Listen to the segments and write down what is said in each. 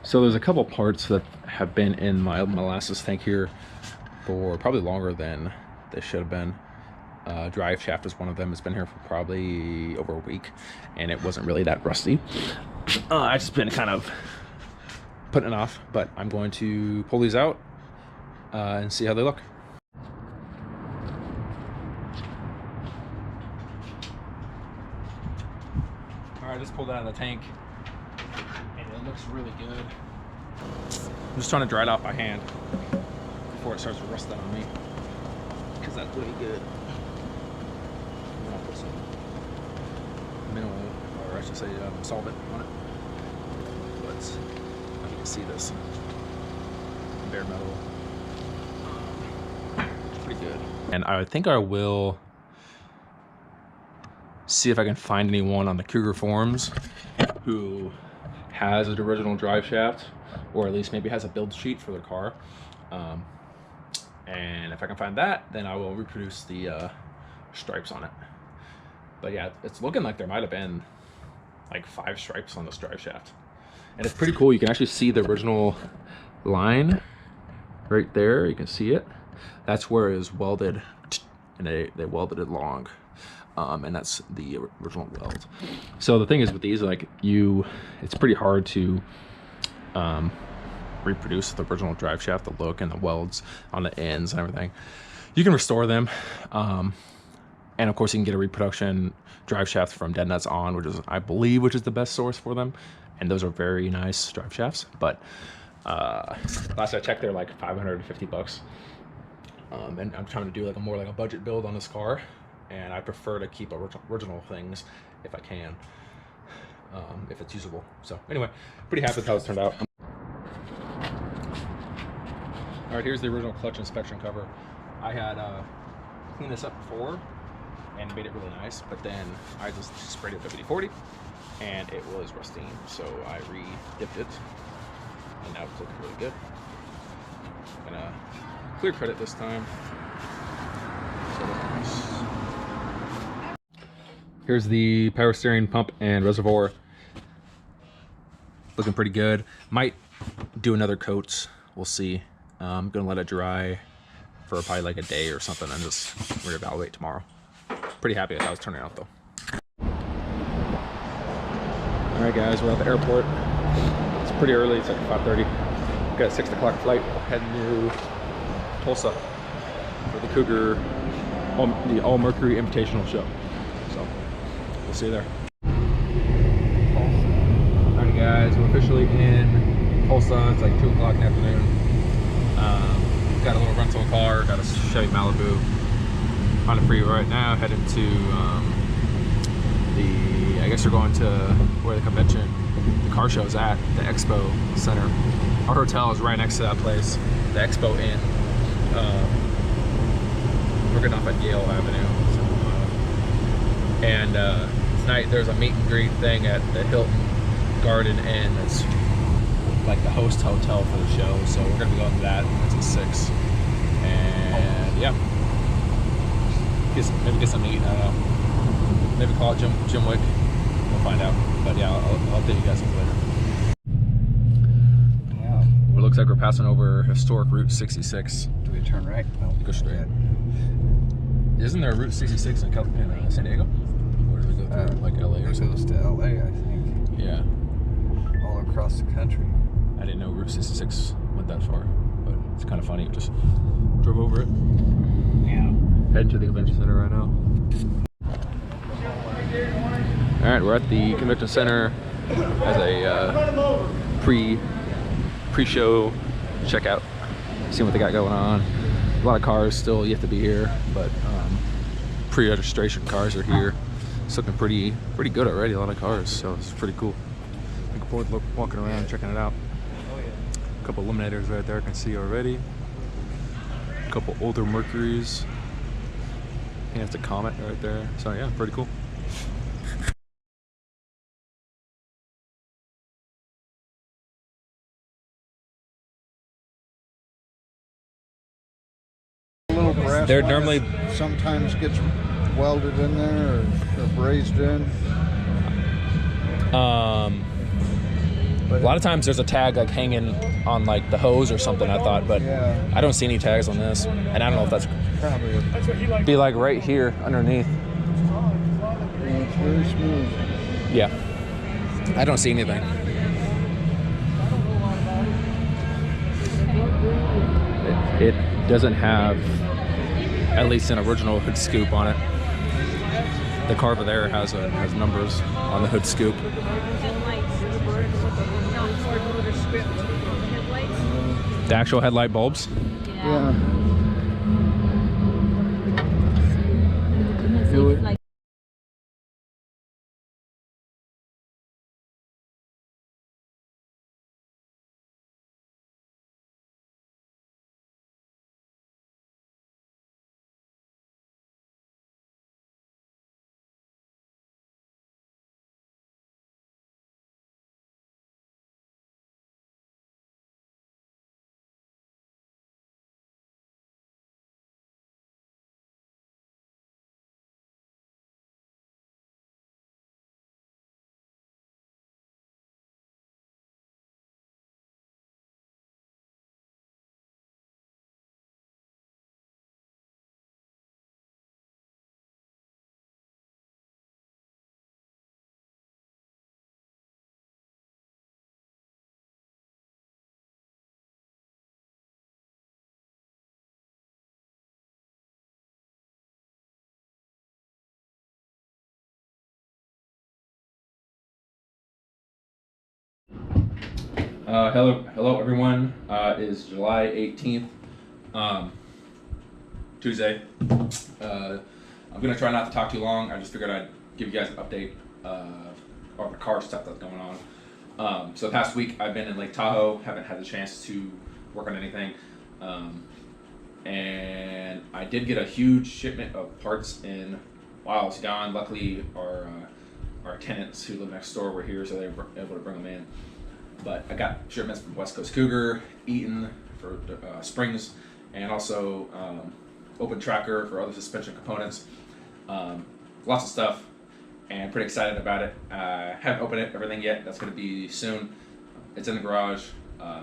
So there's a couple parts that have been in my molasses tank here for probably longer than they should have been. Drive shaft is one of them. It's been here for probably over a week, and it wasn't really that rusty. I've just been kind of putting it off, but I'm going to pull these out and see how they look. All right, just pulled it out of the tank, and it looks really good. I'm just trying to dry it out by hand before it starts rusting on me, because that's really good. I'm gonna put some mineral, or I should say solvent on it. But you can see this bare metal. It's pretty good. And I think I will see if I can find anyone on the Cougar forums who has an original drive shaft, or at least maybe has a build sheet for their car. And if I can find that, then I will reproduce the stripes on it. But yeah, it's looking like there might have been like 5 stripes on this drive shaft. And it's pretty cool. You can actually see the original line right there. You can see it. That's where it is welded, and they welded it long. And that's the original weld. So the thing is with these, like it's pretty hard to reproduce the original drive shaft, the look and the welds on the ends and everything. You can restore them, and of course you can get a reproduction drive shaft from Dead Nuts On, which is, I believe, which is the best source for them, and those are very nice drive shafts. But last I checked, they're like 550 bucks, and I'm trying to do like more like a budget build on this car, and I prefer to keep original things if I can, if it's usable. So anyway, pretty happy with how it's turned out. All right, here's the original clutch inspection cover. I had cleaned this up before and made it really nice, but then I just sprayed it with WD-40 and it was rusting, so I re-dipped it, and now it's looking really good. I'm gonna clear cut it this time. So nice. Here's the power steering pump and reservoir. Looking pretty good. Might do another coat, we'll see. I'm gonna let it dry for probably like a day or something and just reevaluate tomorrow. Pretty happy with how it's turning out though. All right guys, we're at the airport. It's pretty early, it's like 5:30. We've got a 6 o'clock flight heading to Tulsa for the Cougar, the All Mercury Invitational show. So we'll see you there. All right guys, we're officially in Tulsa. It's like 2 o'clock in the afternoon. Got a little rental car, got a Chevy Malibu. On the freeway right now, heading to I guess we're going to where the convention, the car show is at, the Expo Center. Our hotel is right next to that place, the Expo Inn. We're getting off at Yale Avenue. So, and tonight there's a meet and greet thing at the Hilton Garden Inn. It's like the host hotel for the show, so we're gonna be going to that. It's at 6, and yeah, maybe get some to eat. I don't know. Maybe call it Jim Wick. We'll find out. But yeah, I'll update you guys later. Yeah. Well, it looks like we're passing over historic Route 66. Do we turn right? No, go straight. Isn't there a Route 66 in San Diego? Or does it go through like LA or something? It goes to LA, I think. Yeah. All across the country. I didn't know Route 66 went that far, but it's kind of funny. We just drove over it. Yeah. Heading to the convention center right now. All right, we're at the convention center as a pre-show checkout. Seeing what they got going on. A lot of cars still yet to be here, but pre-registration cars are here. It's looking pretty good already. A lot of cars, so it's pretty cool. Looking forward to walking around, checking it out. A couple eliminators right there I can see already. A couple older Mercuries. I think that's a Comet right there. So yeah, pretty cool. Little brass. They're normally sometimes gets welded in there or brazed in. A lot of times there's a tag like hanging on like the hose or something, I thought, but Yeah. I don't see any tags on this. And I don't know if that's Probably. be like right here underneath. Yeah, it's very smooth. Yeah. I don't see anything. It doesn't have at least an original hood scoop on it. The car over there has numbers on the hood scoop. The actual headlight bulbs. Yeah. Do it. Hello everyone. It is July 18th, Tuesday. I'm gonna try not to talk too long. I just figured I'd give you guys an update of the car stuff that's going on. So the past week I've been in Lake Tahoe, haven't had the chance to work on anything. And I did get a huge shipment of parts in while I was gone. Luckily our tenants who live next door were here, so they were able to bring them in. But I got shipments from West Coast Cougar, Eaton for springs, and also Open Tracker for other suspension components. Lots of stuff, and pretty excited about it. Haven't opened everything yet. That's going to be soon. It's in the garage.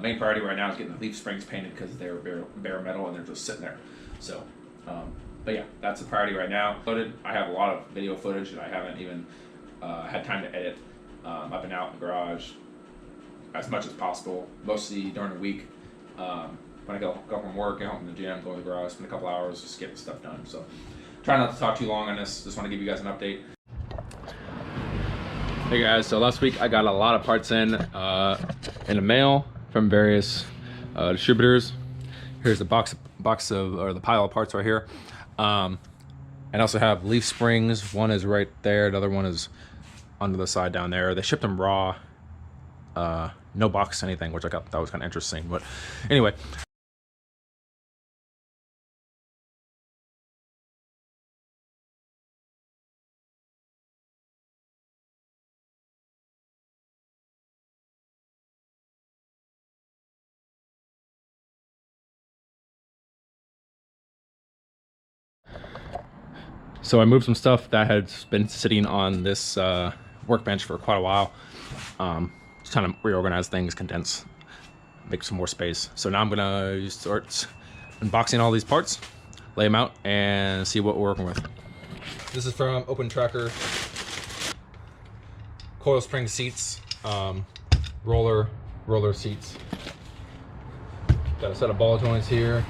Main priority right now is getting the leaf springs painted because they're bare metal and they're just sitting there. So, but yeah, that's the priority right now. I have a lot of video footage that I haven't even had time to edit up and out in the garage as much as possible, mostly during the week. When I go from work, get home from the gym, go to the garage, spend a couple hours just getting stuff done. So try not to talk too long on this. Just want to give you guys an update. Hey guys, so last week I got a lot of parts in the mail from various distributors. Here's the box of, or the pile of parts right here. And I also have leaf springs. One is right there, the other one is on the side down there. They shipped them raw. No box anything, which I thought that was kind of interesting. But anyway, so I moved some stuff that had been sitting on this workbench for quite a while. Just trying to reorganize things, condense, make some more space. So now I'm gonna start unboxing all these parts, lay them out, and see what we're working with. This is from Open Tracker. Coil spring seats, roller seats. Got a set of ball joints here.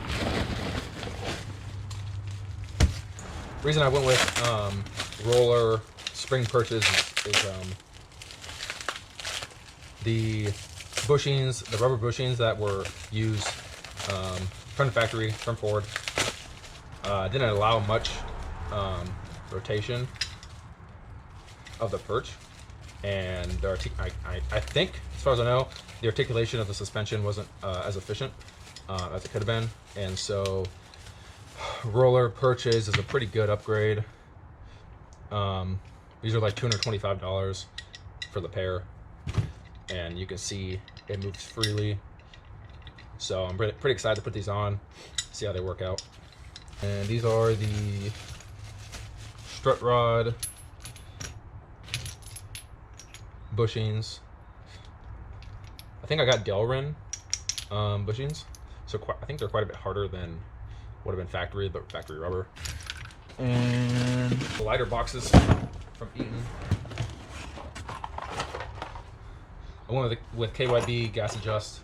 Reason I went with roller spring perches is the bushings, the rubber bushings that were used from the factory, from Ford, didn't allow much rotation of the perch, and I think, as far as I know, the articulation of the suspension wasn't as efficient as it could have been, and so roller perches is a pretty good upgrade. These are like $225 for the pair, and you can see it moves freely. So I'm pretty excited to put these on, see how they work out. And these are the strut rod bushings. think I got Delrin bushings, so I think they're quite a bit harder than would have been factory, but factory rubber. And the lighter boxes from Eaton. I went with KYB gas adjust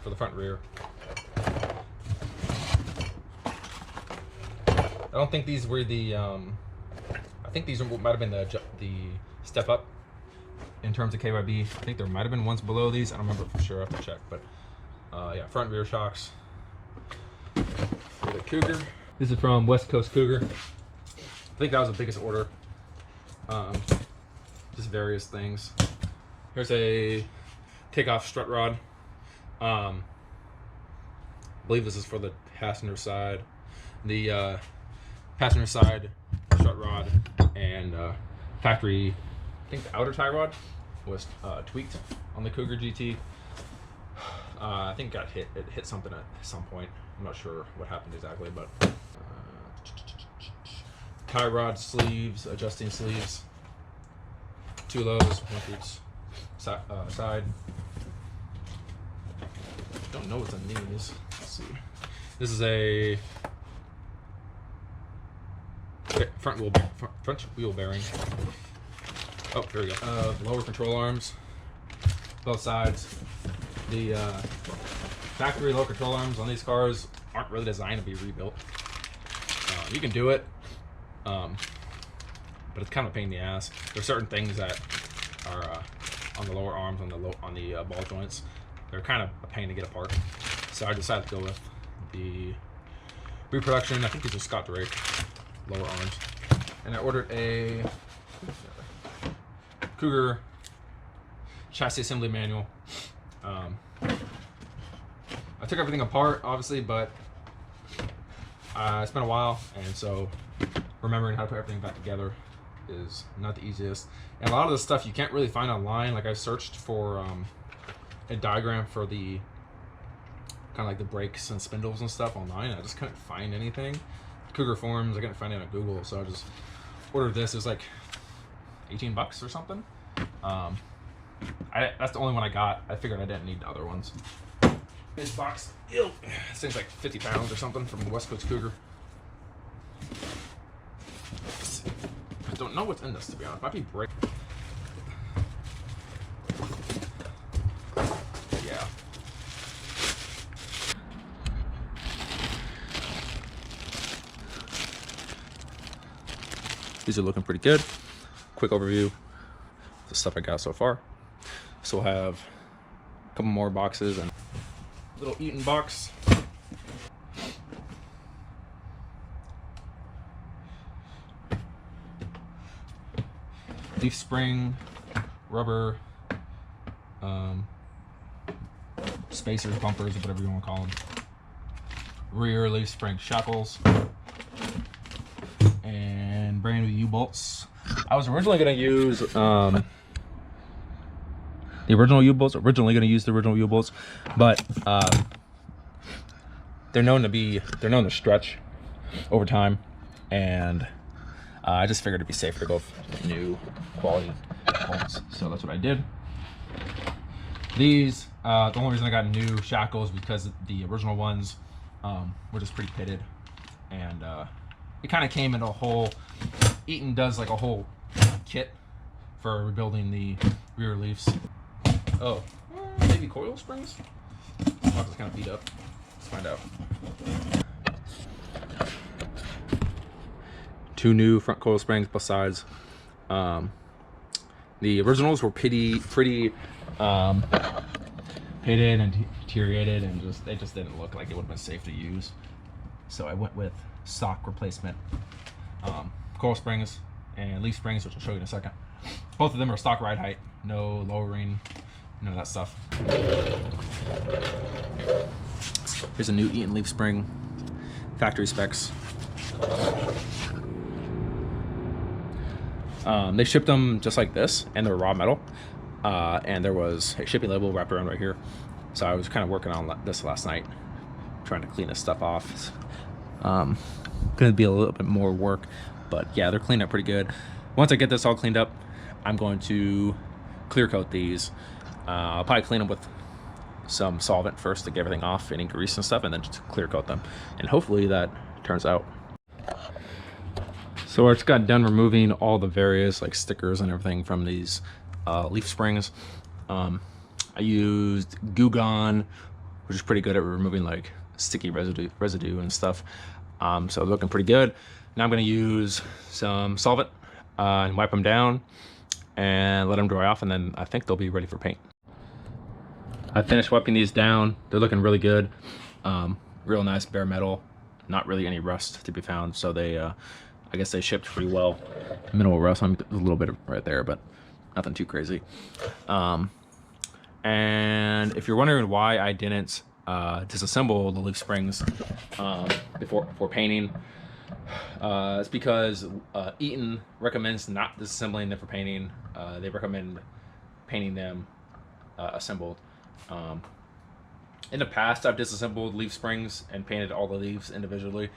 for the front and rear. I don't think these were the. I think these might have been the step up in terms of KYB. I think there might have been ones below these. I don't remember for sure. I have to check. But yeah, front and rear shocks for the Cougar. This is from West Coast Cougar. I think that was the biggest order. Just various things. Here's a takeoff strut rod. I believe this is for the passenger side. The passenger side strut rod and factory, I think the outer tie rod was tweaked on the Cougar GT. I think it hit something at some point. I'm not sure what happened exactly, but tie rod sleeves, adjusting sleeves, 2 lows, 1 for each side. Don't know what's on these. Let's see. This is a front wheel bearing. Oh, here we go. Lower control arms, both sides. The factory lower control arms on these cars aren't really designed to be rebuilt. You can do it, but it's kind of a pain in the ass. There's certain things that are on the lower arms, on the ball joints. They're kind of a pain to get apart. So I decided to go with the reproduction. I think these are Scott Drake lower arms. And I ordered a Cougar chassis assembly manual. I took everything apart, obviously, but it's been a while, and so remembering how to put everything back together is not the easiest. And a lot of the stuff you can't really find online. Like I searched for a diagram for the kind of like the brakes and spindles and stuff online. I just couldn't find anything. Cougar forums, I couldn't find it on Google, so I just ordered this. It was like $18 or something. That's the only one I got. I figured I didn't need the other ones. This box, ew, this thing's like 50 pounds or something from the West Coast Cougar. I don't know what's in this, to be honest. Might be brake. Yeah. These are looking pretty good. Quick overview of the stuff I got so far. So we'll have a couple more boxes and a little Eaton box. Leaf spring, rubber, spacers, bumpers, or whatever you want to call them. Rear leaf spring shackles, and brand new U-bolts. I was originally going to use the original U-bolts. But they're known to stretch over time, and I just figured it'd be safer to go with new quality bolts. So that's what I did. These, the only reason I got new shackles because the original ones were just pretty pitted, and it kind of came in a whole. Eaton does like a whole kit for rebuilding the rear leafs. Oh, maybe coil springs? This box is kind of beat up. Let's find out. 2 new front coil springs, both sides. The originals were pretty pitted and deteriorated, and they just didn't look like it would have been safe to use. So I went with stock replacement coil springs and leaf springs, which I'll show you in a second. Both of them are stock ride height, no lowering, none of that stuff. Here's a new Eaton leaf spring, factory specs. They shipped them just like this, and they're raw metal, and there was a shipping label wrapped around right here. So I was kind of working on this last night, trying to clean this stuff off. Gonna be a little bit more work, but yeah, they're cleaned up pretty good. Once I get this all cleaned up, I'm going to clear coat these. I'll probably clean them with some solvent first to get everything off, any grease and stuff, and then just clear coat them. And hopefully that turns out. So I just got done removing all the various like stickers and everything from these leaf springs. I used Cougar, which is pretty good at removing like sticky residue and stuff. So looking pretty good. Now I'm going to use some solvent and wipe them down and let them dry off, and then I think they'll be ready for paint. I finished wiping these down. They're looking really good. Real nice bare metal. Not really any rust to be found. So they, I guess they shipped pretty well. Minimal rust. A little bit right there, but nothing too crazy. And if you're wondering why I didn't disassemble the leaf springs before painting, it's because Eaton recommends not disassembling them for painting. They recommend painting them assembled. In the past, I've disassembled leaf springs and painted all the leaves individually,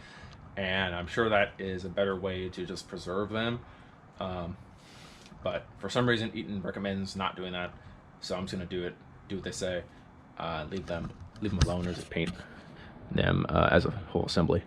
and I'm sure that is a better way to just preserve them. But for some reason, Eaton recommends not doing that, so I'm just gonna do what they say. Leave them alone, or just paint them as a whole assembly.